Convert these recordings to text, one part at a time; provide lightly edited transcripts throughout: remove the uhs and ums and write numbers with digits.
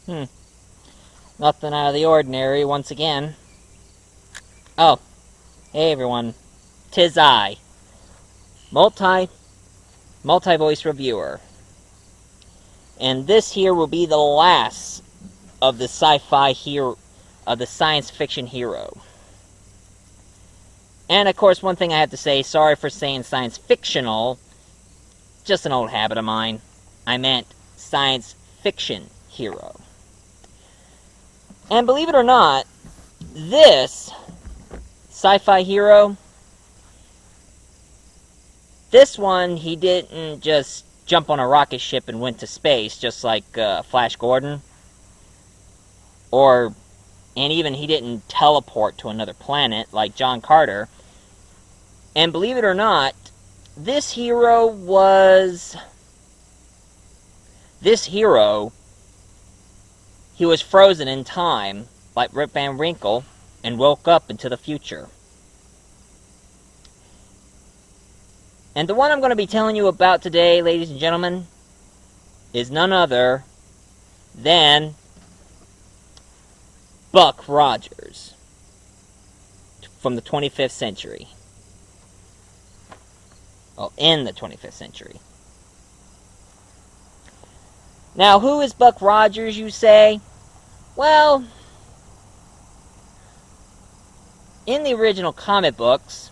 Nothing out of the ordinary once again. Oh, hey everyone. 'Tis I, multi-voice reviewer. And this here will be the last of the sci-fi hero, of the science fiction hero. And of course, one thing I have to say, sorry for saying science fictional, just an old habit of mine. I meant science fiction hero. And believe it or not, this sci-fi hero, this one, he didn't just jump on a rocket ship and went to space, just like Flash Gordon. And even he didn't teleport to another planet like John Carter. And believe it or not, this hero, he was frozen in time, like Rip Van Winkle, and woke up into the future. And the one I'm going to be telling you about today, ladies and gentlemen, is none other than Buck Rogers from the 25th century. Well, in the 25th century. Now, who is Buck Rogers, you say? Well, in the original comic books,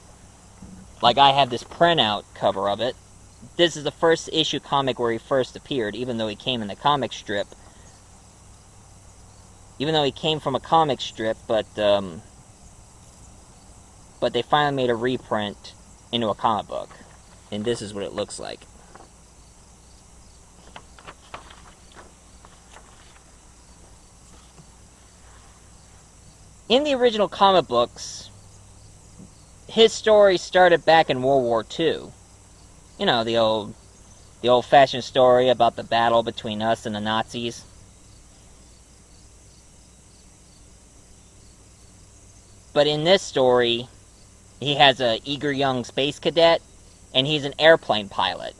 like I have this printout cover of it, this is the first issue comic where he first appeared, even though he came in the comic strip. Even though he came from a comic strip, but they finally made a reprint into a comic book. And this is what it looks like. In the original comic books, his story started back in World War II. You know, the old-fashioned story about the battle between us and the Nazis. But in this story, he has an eager young space cadet, and he's an airplane pilot.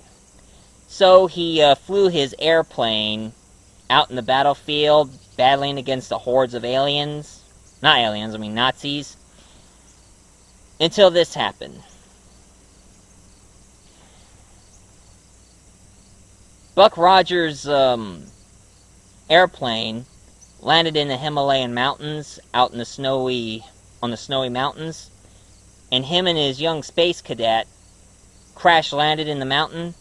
So he flew his airplane out in the battlefield, battling against the hordes of aliens. Not aliens, I mean Nazis. Until this happened. Buck Rogers' airplane landed in the Himalayan mountains, out in the snowy mountains, and him and his young space cadet crash-landed in the mountain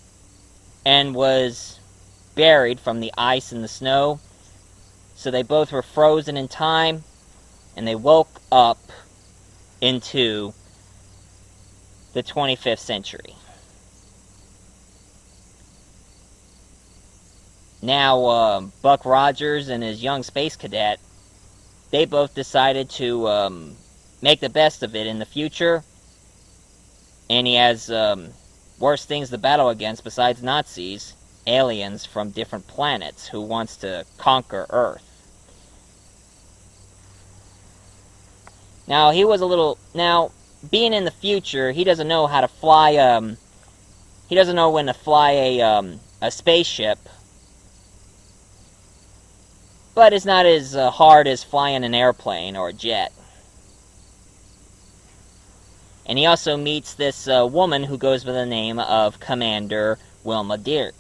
and was buried from the ice and the snow. So they both were frozen in time, and they woke up into the 25th century. Now, Buck Rogers and his young space cadet, they both decided to make the best of it in the future, and he has worse things to battle against besides Nazis, aliens from different planets who wants to conquer Earth. Now, being in the future, he doesn't know how to fly, he doesn't know when to fly a spaceship, but it's not as hard as flying an airplane or a jet. And he also meets this woman who goes by the name of Commander Wilma Deering.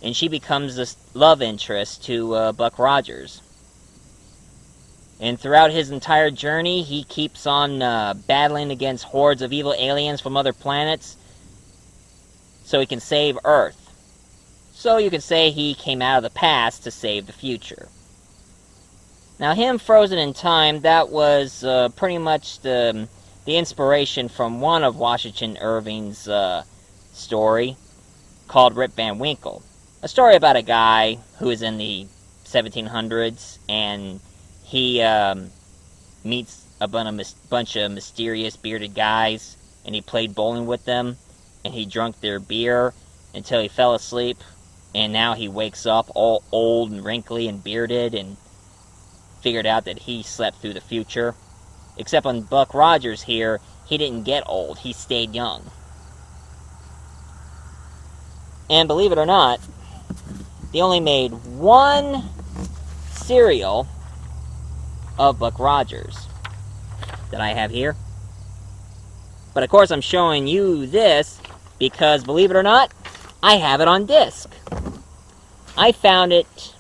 And she becomes this love interest to Buck Rogers. And throughout his entire journey, he keeps on battling against hordes of evil aliens from other planets so he can save Earth. So you can say he came out of the past to save the future. Now, him frozen in time, that was pretty much the inspiration from one of Washington Irving's story called Rip Van Winkle. A story about a guy who is in the 1700s, and he meets a bunch of mysterious bearded guys, and he played bowling with them, and he drank their beer until he fell asleep, and now he wakes up all old and wrinkly and bearded, and figured out that he slept through the future. Except on Buck Rogers here, he didn't get old, he stayed young. And believe it or not, they only made one serial of Buck Rogers that I have here. But of course I'm showing you this because, believe it or not, I have it on disc. I found it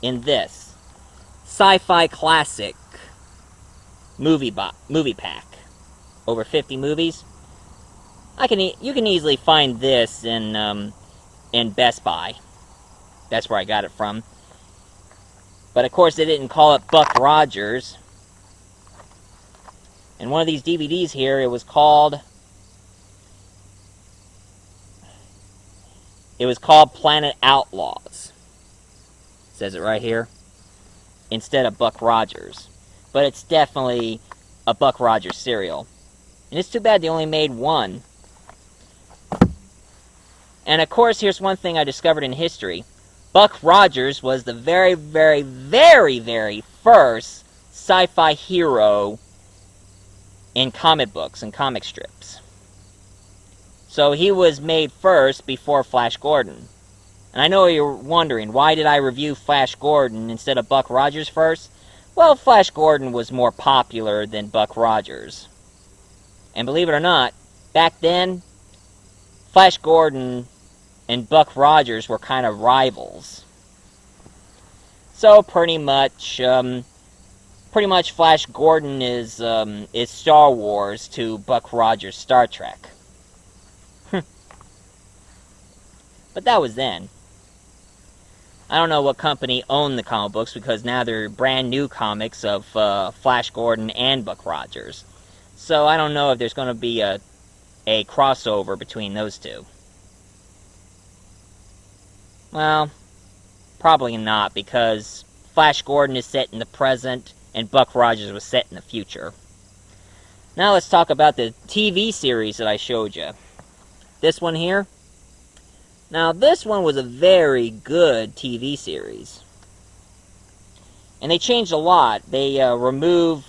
in this Sci-Fi Classic movie pack. Over 50 movies. You can easily find this in Best Buy. That's where I got it from. But of course they didn't call it Buck Rogers. And one of these DVDs here, it was called Planet Outlaws. It says it right here. Instead of Buck Rogers. But it's definitely a Buck Rogers serial. And it's too bad they only made one. And of course, here's one thing I discovered in history. Buck Rogers was the very, very, very, very first sci-fi hero in comic books and comic strips. So he was made first before Flash Gordon. And I know you're wondering, why did I review Flash Gordon instead of Buck Rogers first? Well, Flash Gordon was more popular than Buck Rogers. And believe it or not, back then, Flash Gordon and Buck Rogers were kind of rivals. So pretty much Flash Gordon is Star Wars to Buck Rogers Star Trek. But that was then. I don't know what company owned the comic books because now they're brand new comics of Flash Gordon and Buck Rogers. So I don't know if there's going to be a crossover between those two. Well, probably not, because Flash Gordon is set in the present and Buck Rogers was set in the future. Now let's talk about the TV series that I showed you. This one here. Now this one was a very good TV series. And they changed a lot. They remove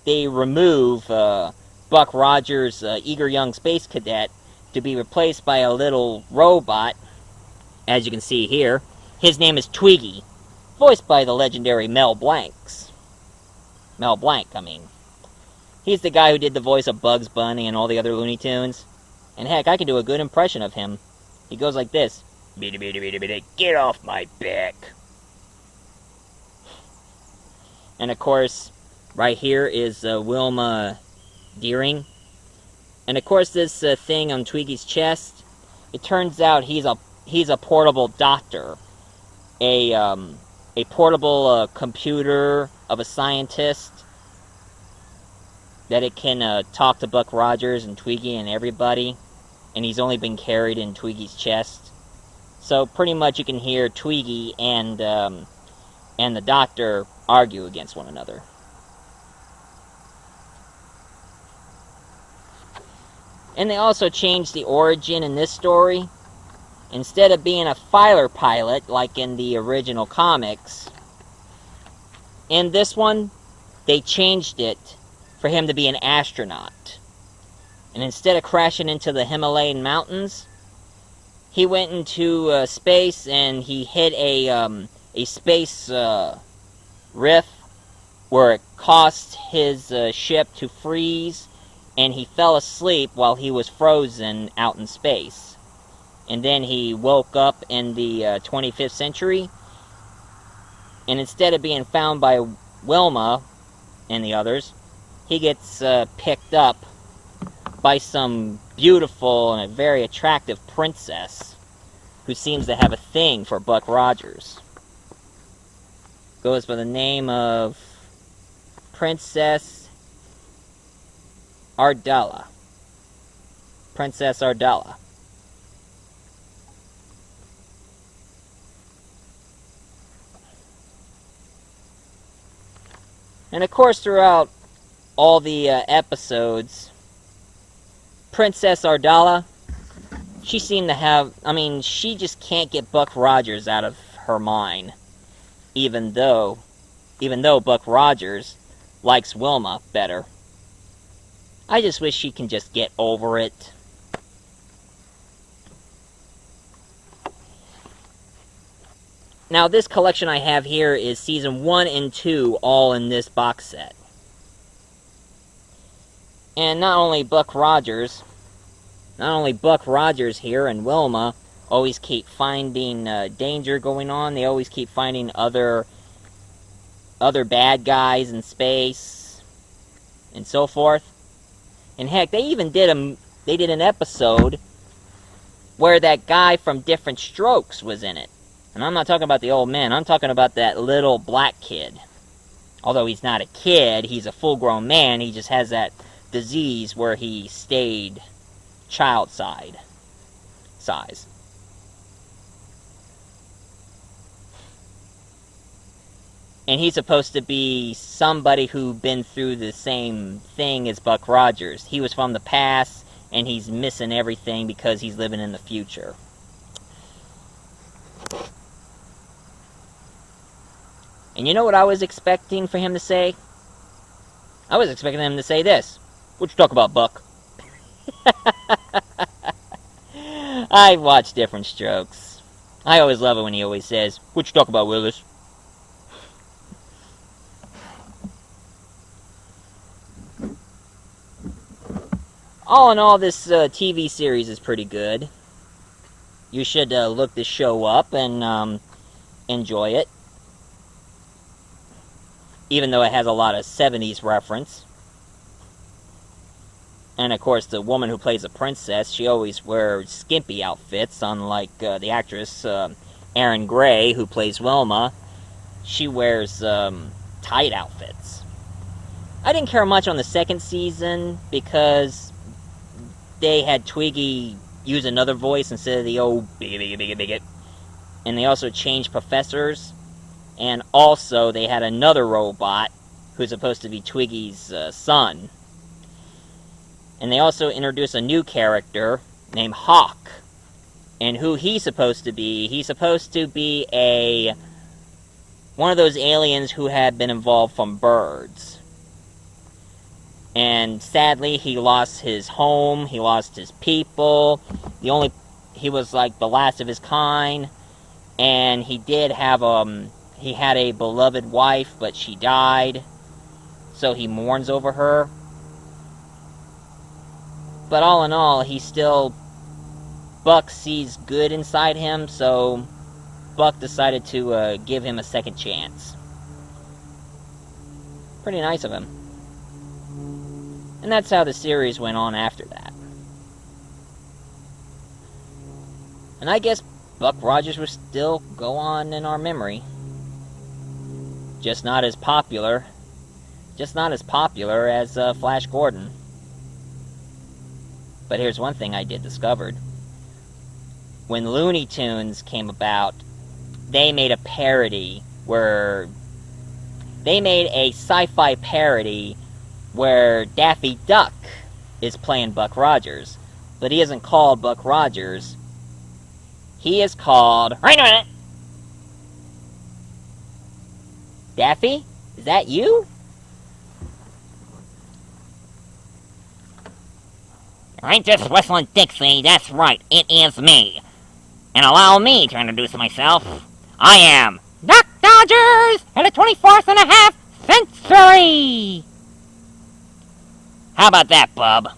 they remove Buck Rogers' eager young space cadet to be replaced by a little robot, as you can see here. His name is Twiggy, voiced by the legendary Mel Blanc, I mean. He's the guy who did the voice of Bugs Bunny and all the other Looney Tunes. And heck, I can do a good impression of him. He goes like this. Get off my back. And of course, right here is Wilma Deering. And of course, this thing on Twiggy's chest, it turns out he's a portable doctor, a portable computer of a scientist that it can talk to Buck Rogers and Twiggy and everybody, and he's only been carried in Twiggy's chest. So pretty much you can hear Twiggy and the doctor argue against one another. And they also changed the origin in this story. Instead of being a fighter pilot like in the original comics, in this one, they changed it for him to be an astronaut. And instead of crashing into the Himalayan mountains, he went into space and he hit a space rift where it caused his ship to freeze, and he fell asleep while he was frozen out in space. And then he woke up in the 25th century, and instead of being found by Wilma and the others, he gets picked up by some beautiful and a very attractive princess who seems to have a thing for Buck Rogers. Goes by the name of Princess Ardella. Princess Ardella. And of course, throughout all the episodes, Princess Ardella, she seemed to have, she just can't get Buck Rogers out of her mind. Even though Buck Rogers likes Wilma better. I just wish she can just get over it. Now, this collection I have here is season 1 and 2, all in this box set. And not only Buck Rogers here and Wilma always keep finding danger going on. They always keep finding other bad guys in space and so forth. And heck, they even did an episode where that guy from Different Strokes was in it. And I'm not talking about the old man. I'm talking about that little black kid. Although he's not a kid, he's a full-grown man. He just has that disease where he stayed child size. And he's supposed to be somebody who'd been through the same thing as Buck Rogers. He was from the past, and he's missing everything because he's living in the future. And you know what I was expecting for him to say? I was expecting him to say this. What you talk about, Buck? I watch Different Strokes. I always love it when he always says, what you talk about, Willis? All in all, this TV series is pretty good. You should look this show up and enjoy it. Even though it has a lot of 70s reference. And of course, the woman who plays the princess, she always wears skimpy outfits, unlike the actress Erin Gray, who plays Wilma. She wears tight outfits. I didn't care much on the second season because they had Twiggy use another voice instead of the old bigot. And they also changed professors. And also, they had another robot who's supposed to be Twiggy's son. And they also introduced a new character named Hawk. And who he's supposed to be one of those aliens who had been involved from birds. And sadly, he lost his home, he lost his people. He was like the last of his kind. And he did have he had a beloved wife, but she died. So he mourns over her. But all in all, Buck sees good inside him, so Buck decided to give him a second chance. Pretty nice of him. And that's how the series went on after that. And I guess Buck Rogers will still go on in our memory. Just not as popular as Flash Gordon. But here's one thing I did discover. When Looney Tunes came about, they made a parody where they made a sci-fi parody where Daffy Duck is playing Buck Rogers. But he isn't called Buck Rogers. He is called... Wait a minute! Daffy? Is that you? I ain't just whistling Dixie, that's right, it is me. And allow me to introduce myself. I am Duck Dodgers in the 24th and a half century! How about that, bub?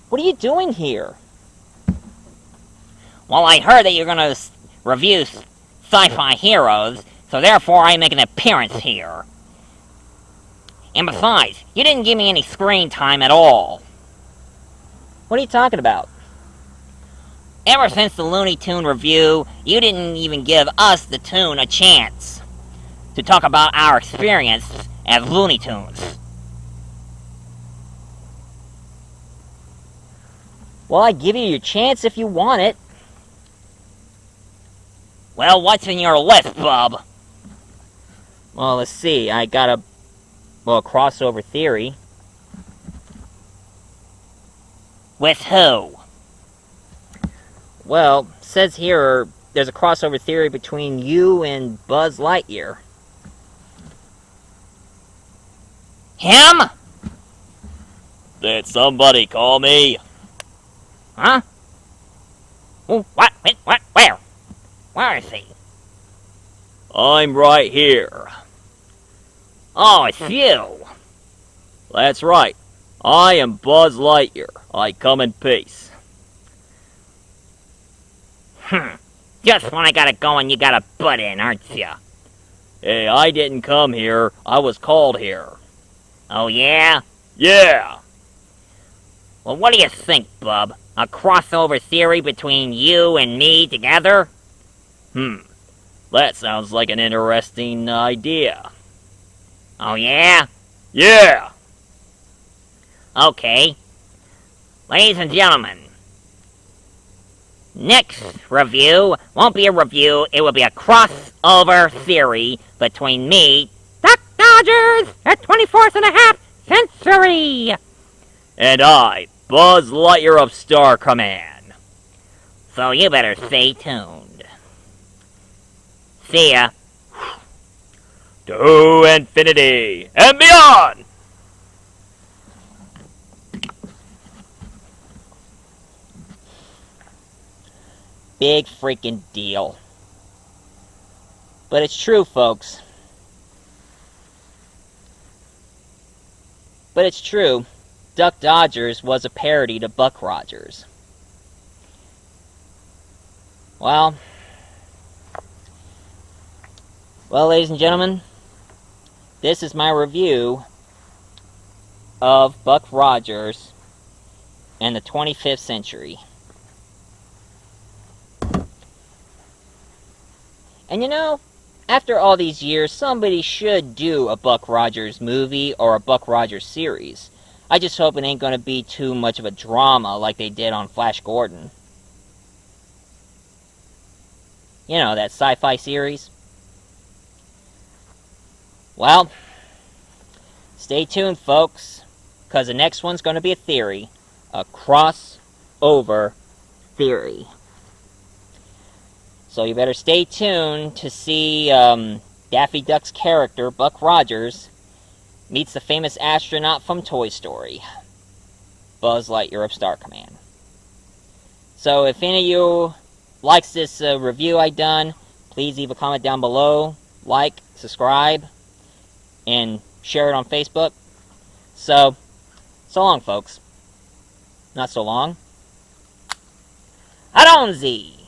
What are you doing here? Well, I heard that you're gonna review sci-fi heroes, so therefore I make an appearance here. And besides, you didn't give me any screen time at all. What are you talking about? Ever since the Looney Tune review, you didn't even give us, the Toon, a chance to talk about our experience as Looney Tunes. Well, I give you your chance if you want it. Well, what's in your list, bub? Well, let's see. I got a crossover theory. With who? Well, it says here there's a crossover theory between you and Buzz Lightyear. Him? Did somebody call me? Huh? What? Where? Where is he? I'm right here. Oh, it's you. That's right. I am Buzz Lightyear. I come in peace. Just when I gotta go and you gotta butt in, aren't you? Hey, I didn't come here. I was called here. Oh, yeah? Yeah! Well, what do you think, bub? A crossover theory between you and me together? That sounds like an interesting idea. Oh, yeah? Yeah! Okay. Ladies and gentlemen, next review won't be a review, it will be a crossover theory between me, Duck Dodgers, at 24th and a half century. And I, Buzz Lightyear of Star Command. So you better stay tuned. See ya. To infinity and beyond! Big freaking deal. But it's true, folks. But it's true. Duck Dodgers was a parody to Buck Rogers. Well, ladies and gentlemen, this is my review of Buck Rogers and the 25th century. And you know, after all these years, somebody should do a Buck Rogers movie or a Buck Rogers series. I just hope it ain't gonna be too much of a drama like they did on Flash Gordon. You know, that sci-fi series. Well, stay tuned, folks, because the next one's gonna be a theory. A crossover theory. So you better stay tuned to see Daffy Duck's character, Buck Rogers, meets the famous astronaut from Toy Story, Buzz Lightyear of Star Command. So if any of you likes this review I done, please leave a comment down below, like, subscribe, and share it on Facebook. So long, folks. Not so long. Adonzi!